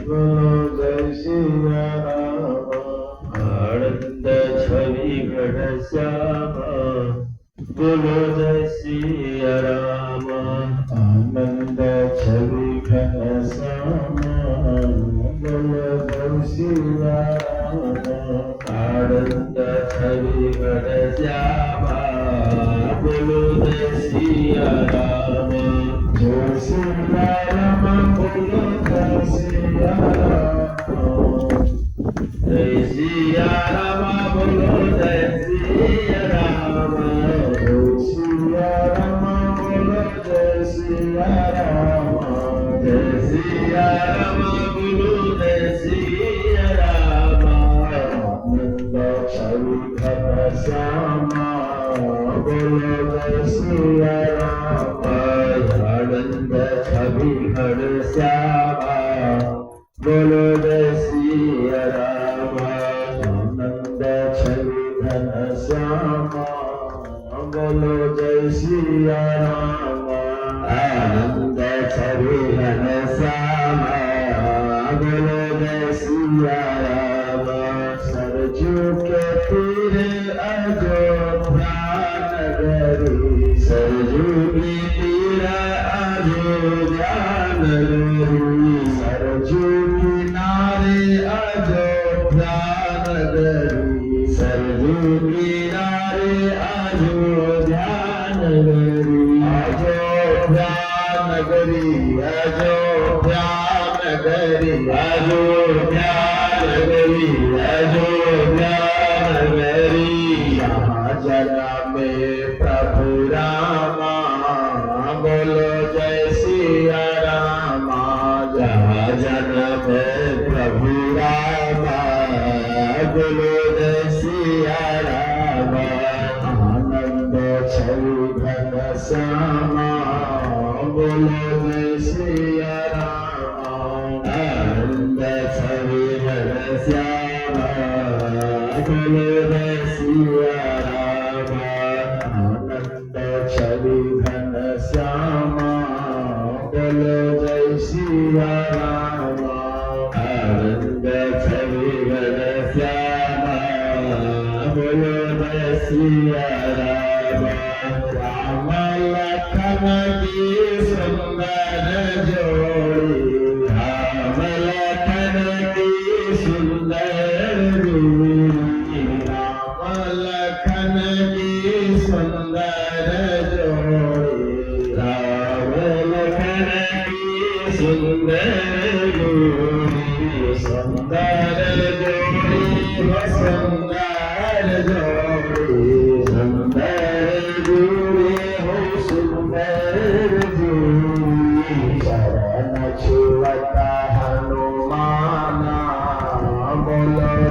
बोलो जय सिया राम। आनंद छवि घन श्यामा बोलो जय सिया राम। आनंद छवि घन श्यामा बोलो जय सिया राम। आनंद छवि घन श्यामा बोलो जय सिया राम। जय सिया राम बोलो जय सिया राम। जय सिया राम बोलो जय सिया राम। जय सिया राम बोलो जय सिया राम। जय सिया राम बोलो जय सिया राम। आनंद छवि घन श्यामा बोलो जय सिया राम। आनंद छवि घन श्यामा बोलो जय सिया राम। आनंद छवि घन श्यामा बोलो जय सिया राम। आनंद छवि घन श्यामा बोलो जय सिया राम। सरजू के तीरे अयोध्या नगरी। सरजू के तीरे अयोध्या नगरी। सरजू किनारे अयोध्या नगरी। सरजू किनारे अयोध्या नगरी। अयोध्या नगरी अयोध्या नगरी। अयोध्या नगरी अयोध्या नगरी। यहाँ जन्मे प्रभु रामा बोलो जय सिया राम। जहाँ जन्मे प्रभु रामा बोलो जय सिया राम। आनंद छवि घन श्यामा बोलो जय सिया राम। आनंद छवि घन श्यामा बोलो जय सिया राम। आनंद छवि घन श्यामा बोलो जय सिया राम। आनंद छवि घन श्यामा बोलो जय सिया राम। राम लखन की सुंदर जोड़ी। राम लखन की सुंदर जोड़ी। राम लखन की सुंदर जोड़ी। राम लखन की सुंदर जोड़ी। सुंदर जोड़ी सुंदर जोड़ी। सुंदर जोड़ी हो सुंदर जोड़ी। शरण छुअता हनुमान